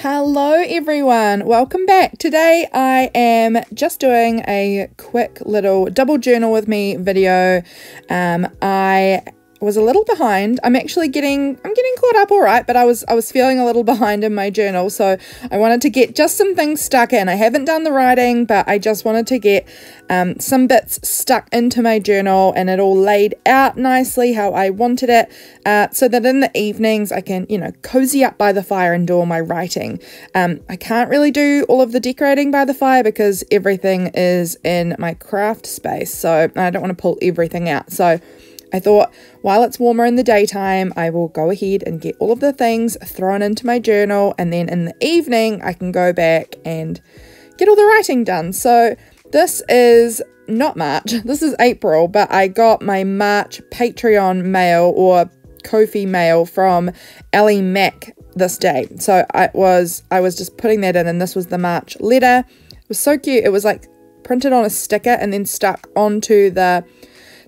Hello everyone, welcome back. Today I am just doing a quick little double journal with me video. I was a little behind. I'm getting caught up all right, but I was feeling a little behind in my journal, so I wanted to get just some things stuck in. I haven't done the writing, but I just wanted to get some bits stuck into my journal and it all laid out nicely how I wanted it, so that in the evenings I can, cozy up by the fire and do all my writing. I can't really do all of the decorating by the fire because everything is in my craft space, so I don't want to pull everything out. So I thought while it's warmer in the daytime, I will go ahead and get all of the things thrown into my journal, and then in the evening I can go back and get all the writing done. So this is not March, this is April, but I got my March Patreon mail or Kofi mail from Elly Mack this day. So I was just putting that in, and this was the March letter. It was so cute. It was like printed on a sticker and then stuck onto the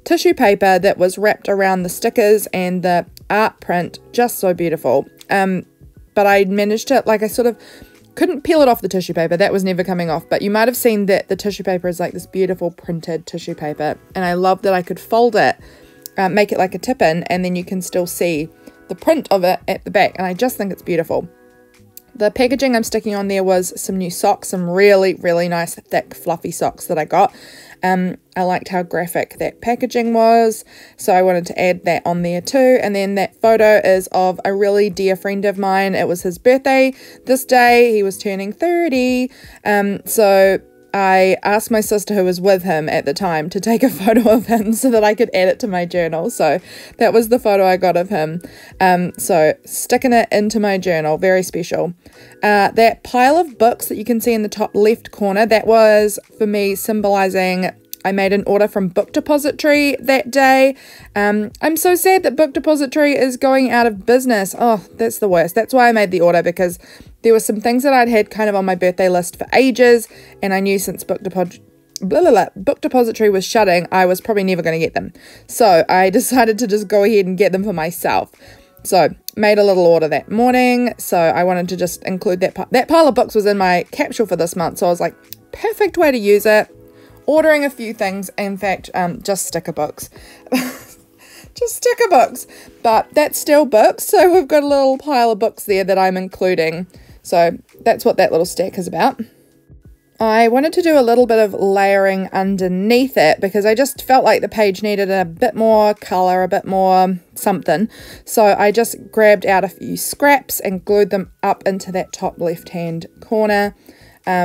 tissue paper that was wrapped around the stickers and the art print. Just so beautiful. But I managed to, I sort of couldn't peel it off the tissue paper. That was never coming off, but you might have seen that the tissue paper is like this beautiful printed tissue paper, and I love that I could fold it, make it like a tip-in, and then you can still see the print of it at the back, and I just think it's beautiful. The packaging I'm sticking on there was some new socks, some really, really nice, thick, fluffy socks that I got. I liked how graphic that packaging was, so I wanted to add that on there too. And then that photo is of a really dear friend of mine. It was his birthday this day. He was turning 30. So I asked my sister, who was with him at the time, to take a photo of him so that I could add it to my journal. So that was the photo I got of him. So sticking it into my journal, very special. That pile of books that you can see in the top left corner, that was for me symbolizing I made an order from Book Depository that day. I'm so sad that Book Depository is going out of business. Oh, that's the worst. That's why I made the order, because there were some things that I'd had kind of on my birthday list for ages, and I knew since Book Depository was shutting, I was probably never going to get them. So I decided to just go ahead and get them for myself. So made a little order that morning. So I wanted to just include that pile of books was in my capsule for this month. So I was like, perfect way to use it. Ordering a few things, in fact, just sticker books. Just sticker books. But that's still books, so we've got a little pile of books there that I'm including. So that's what that little stack is about. I wanted to do a little bit of layering underneath it because I just felt like the page needed a bit more colour, a bit more something. So I just grabbed out a few scraps and glued them up into that top left-hand corner.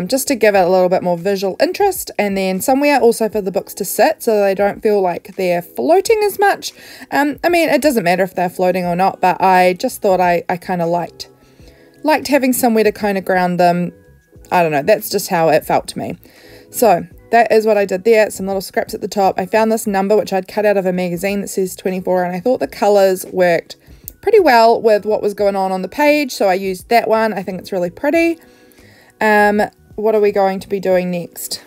Just to give it a little bit more visual interest, and then somewhere also for the books to sit so they don't feel like they're floating as much. I mean, it doesn't matter if they're floating or not, but I just thought I kind of liked having somewhere to kind of ground them. I don't know, that's just how it felt to me. So that is what I did there, some little scraps at the top. I found this number which I'd cut out of a magazine that says 24, and I thought the colours worked pretty well with what was going on the page, so I used that one. I think it's really pretty. What are we going to be doing next?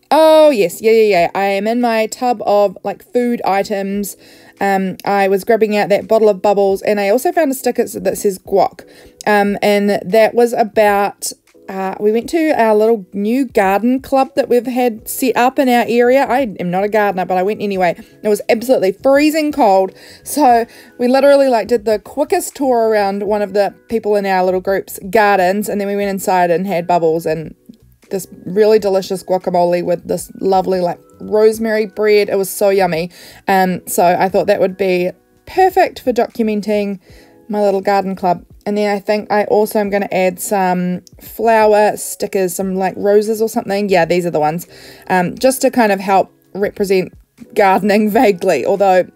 Oh, yes, yeah. I am in my tub of, food items. I was grabbing out that bottle of bubbles, and I also found a sticker that says guac. And that was about, we went to our little new garden club that we've had set up in our area. I am not a gardener, but I went anyway. It was absolutely freezing cold, so we literally did the quickest tour around one of the people in our little group's gardens, and then we went inside and had bubbles and this really delicious guacamole with this lovely rosemary bread. It was so yummy. So I thought that would be perfect for documenting my little garden club. And then I think I also am going to add some flower stickers, some roses or something. Yeah, these are the ones. Just to kind of help represent gardening vaguely, although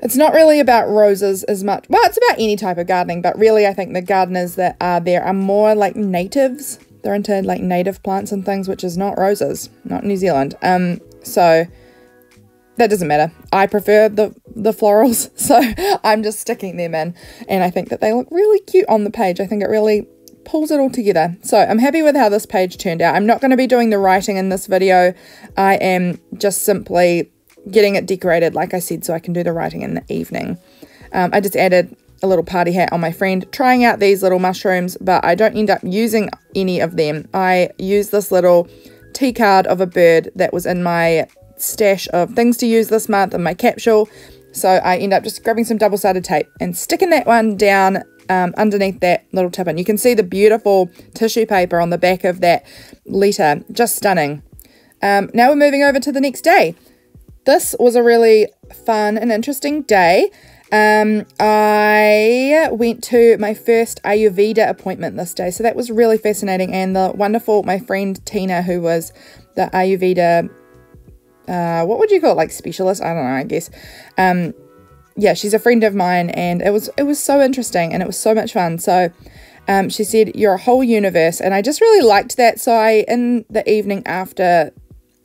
it's not really about roses as much. Well, it's about any type of gardening, but really I think the gardeners that are there are more like natives. They're into native plants and things, which is not roses, not New Zealand. So that doesn't matter. I prefer the florals, so I'm just sticking them in, and I think that they look really cute on the page. I think it really pulls it all together. So I'm happy with how this page turned out. I'm not going to be doing the writing in this video. I am just simply getting it decorated, like I said, so I can do the writing in the evening. I just added a little party hat on my friend, trying out these little mushrooms, but I don't end up using any of them. I use this little tea card of a bird that was in my stash of things to use this month in my capsule. So I end up just grabbing some double-sided tape and sticking that one down underneath that little tip. And you can see the beautiful tissue paper on the back of that letter. Just stunning. Now we're moving over to the next day. This was a really fun and interesting day. I went to my first Ayurveda appointment this day, so that was really fascinating. And the wonderful, my friend Tina, who was the Ayurveda, what would you call it, like specialist? I don't know, I guess. Yeah, she's a friend of mine, and it was so interesting, and it was so much fun. So she said, "You're a whole universe," and I just really liked that. So in the evening after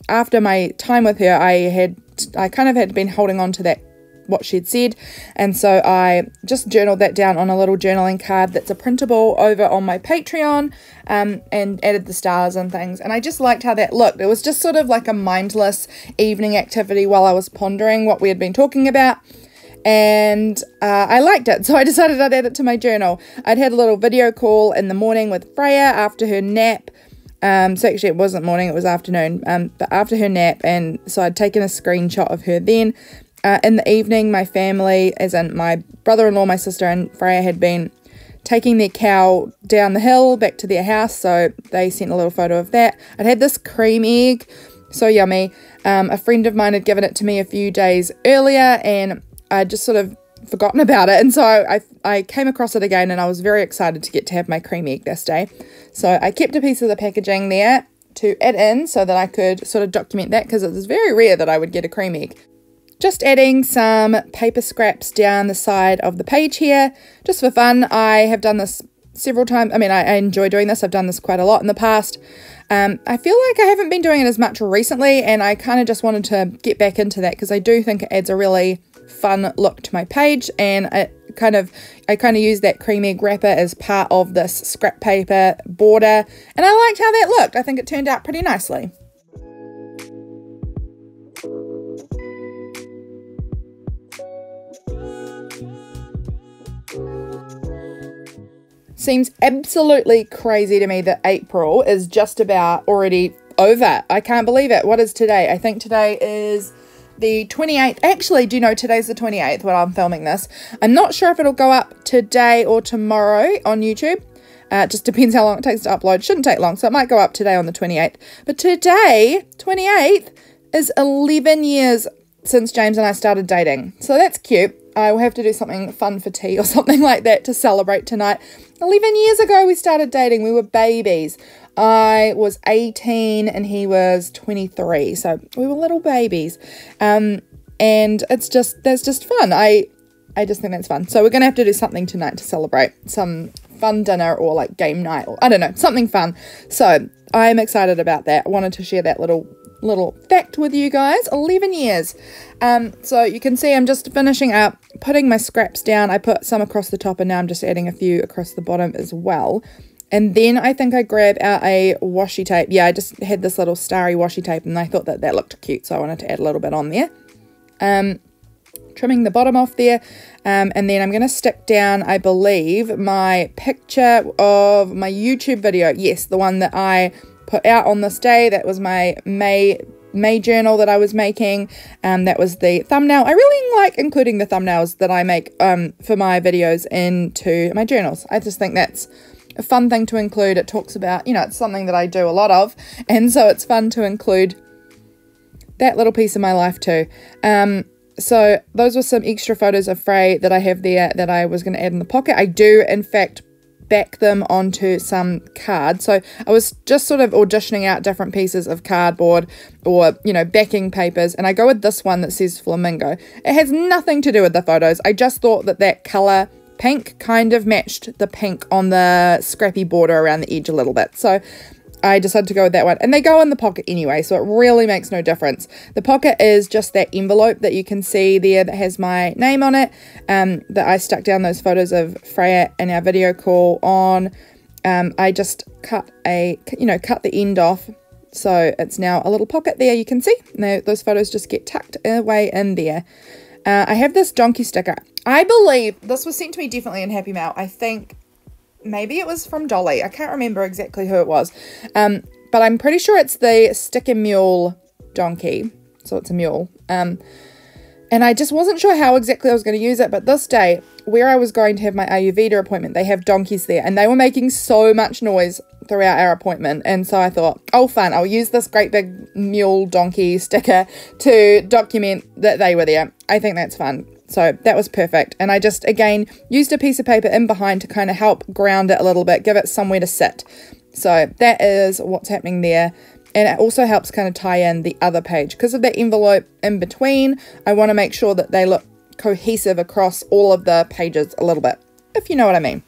my time with her, I kind of had been holding on to that, what she'd said, and so I just journaled that down on a little journaling card that's a printable over on my Patreon, and added the stars and things, and I just liked how that looked. It was just sort of like a mindless evening activity while I was pondering what we had been talking about, and I liked it, so I decided I'd add it to my journal. I'd had a little video call in the morning with Freya after her nap. So actually it wasn't morning, it was afternoon, but after her nap, and so I'd taken a screenshot of her then. In the evening, my family, as in my brother-in-law, my sister, and Freya had been taking their cow down the hill back to their house, so they sent a little photo of that. I'd had this cream egg, so yummy. A friend of mine had given it to me a few days earlier, and I'd just sort of forgotten about it, and so I came across it again, and I was very excited to get to have my cream egg this day. So I kept a piece of the packaging there to add in so that I could sort of document that, because it was very rare that I would get a cream egg. Just adding some paper scraps down the side of the page here, just for fun. I have done this several times. I mean, I enjoy doing this. I've done this quite a lot in the past. I feel like I haven't been doing it as much recently, and I kind of just wanted to get back into that because I do think it adds a really fun look to my page, and I kind of use that cream egg wrapper as part of this scrap paper border, and I liked how that looked. I think it turned out pretty nicely. Seems absolutely crazy to me that April is just about already over. I can't believe it. What is today? I think today is the 28th. Actually, do you know today's the 28th when I'm filming this? I'm not sure if it'll go up today or tomorrow on YouTube. It just depends how long it takes to upload. Shouldn't take long, so it might go up today on the 28th. But today, 28th, is 11 years since James and I started dating. So that's cute. I will have to do something fun for tea or something like that to celebrate tonight. 11 years ago we started dating. We were babies. I was 18 and he was 23. So we were little babies. And that's just fun. I just think that's fun. So we're going to have to do something tonight to celebrate. Some fun dinner or like game night, or I don't know, something fun. So I'm excited about that. I wanted to share that little fact with you guys. 11 years. So you can see I'm just finishing up putting my scraps down. I put some across the top, and now I'm just adding a few across the bottom as well. And then I think I grab out a washi tape. Yeah, I just had this little starry washi tape, and I thought that looked cute, so I wanted to add a little bit on there. Trimming the bottom off there, and then I'm going to stick down, I believe, my picture of my YouTube video. Yes, the one that I put out on this day. That was my May journal that I was making. That was the thumbnail. I really like including the thumbnails that I make for my videos into my journals. I just think that's a fun thing to include. It talks about, it's something that I do a lot of, and so it's fun to include that little piece of my life too. So those were some extra photos of Frey that I have there that I was going to add in the pocket. I do, in fact, back them onto some card. So I was just sort of auditioning out different pieces of cardboard or, backing papers, and I go with this one that says flamingo. It has nothing to do with the photos. I just thought that colour pink kind of matched the pink on the scrappy border around the edge a little bit. So I decided to go with that one, and they go in the pocket anyway, so it really makes no difference. The pocket is just that envelope that you can see there that has my name on it, that I stuck down those photos of Freya in our video call on. I just cut the end off, so it's now a little pocket there, you can see. Now those photos just get tucked away in there. I have this donkey sticker. I believe this was sent to me definitely in Happy Mail. I think maybe it was from Dolly. I can't remember exactly who it was. But I'm pretty sure it's the Sticker Mule donkey. So it's a mule. And I just wasn't sure how exactly I was going to use it. But this day, where I was going to have my Ayurveda appointment, they have donkeys there. And they were making so much noise throughout our appointment. And so I thought, oh, fun. I'll use this great big mule donkey sticker to document that they were there. I think that's fun. So that was perfect. And I just, again, used a piece of paper in behind to kind of help ground it a little bit, give it somewhere to sit. So that is what's happening there. And it also helps kind of tie in the other page. Because of the envelope in between, I want to make sure that they look cohesive across all of the pages a little bit, if you know what I mean.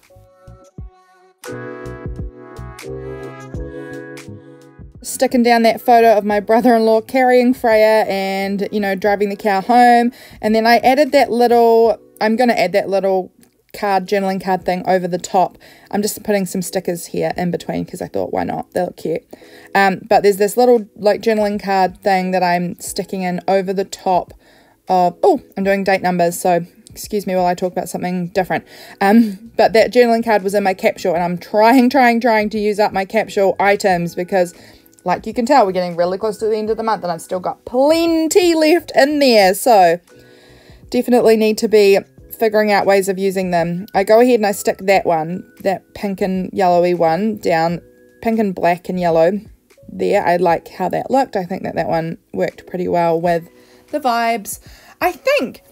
Sticking down that photo of my brother-in-law carrying Freya and, you know, driving the cow home. And then I added that little, I'm going to add that little card, journaling card thing over the top. I'm just putting some stickers here in between because I thought, why not? They look cute. But there's this little like journaling card thing that I'm sticking in over the top of, oh, I'm doing date numbers, so excuse me while I talk about something different. But that journaling card was in my capsule, and I'm trying to use up my capsule items because, like you can tell, we're getting really close to the end of the month and I've still got plenty left in there. So definitely need to be figuring out ways of using them. I go ahead and I stick that one, that pink and yellowy one down, pink and black and yellow there. I like how that looked. I think that one worked pretty well with the vibes. I think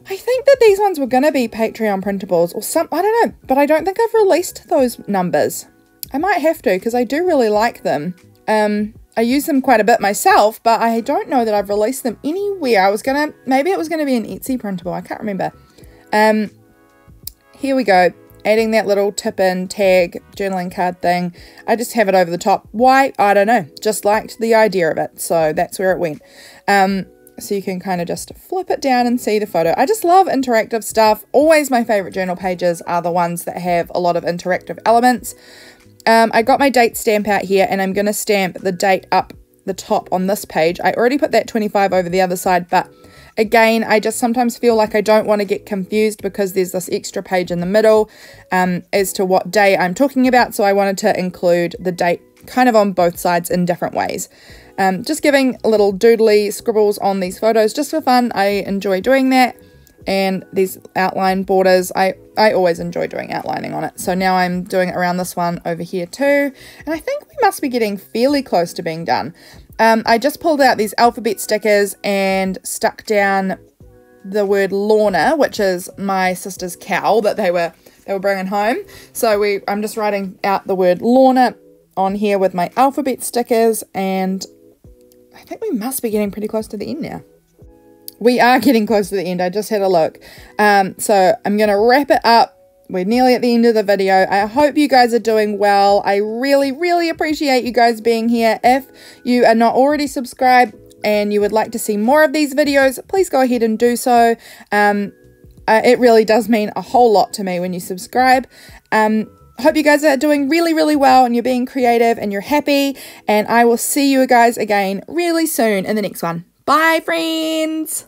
that these ones were going to be Patreon printables or some, I don't know, but I don't think I've released those numbers. I might have to because I do really like them. I use them quite a bit myself, but I don't know that I've released them anywhere. Maybe it was going to be an Etsy printable. I can't remember. Here we go. Adding that little tip-in tag journaling card thing. I just have it over the top. Why? I don't know. Just liked the idea of it. So that's where it went. So you can kind of just flip it down and see the photo. I just love interactive stuff. Always my favorite journal pages are the ones that have a lot of interactive elements. I got my date stamp out here and I'm going to stamp the date up the top on this page. I already put that 25 over the other side, but again, I just sometimes feel like I don't want to get confused because there's this extra page in the middle as to what day I'm talking about. So I wanted to include the date kind of on both sides in different ways. Just giving little doodly scribbles on these photos just for fun. I enjoy doing that. And these outline borders, I always enjoy doing outlining on it. So now I'm doing it around this one over here too. And I think we must be getting fairly close to being done. I just pulled out these alphabet stickers and stuck down the word Lorna, which is my sister's cow that they were bringing home. So I'm just writing out the word Lorna on here with my alphabet stickers, and I think we must be getting pretty close to the end now. We are getting close to the end. I just had a look. So I'm going to wrap it up. We're nearly at the end of the video. I hope you guys are doing well. I really, really appreciate you guys being here. If you are not already subscribed and you would like to see more of these videos, please go ahead and do so. It really does mean a whole lot to me when you subscribe. Hope you guys are doing really, really well and you're being creative and you're happy. And I will see you guys again really soon in the next one. Bye, friends.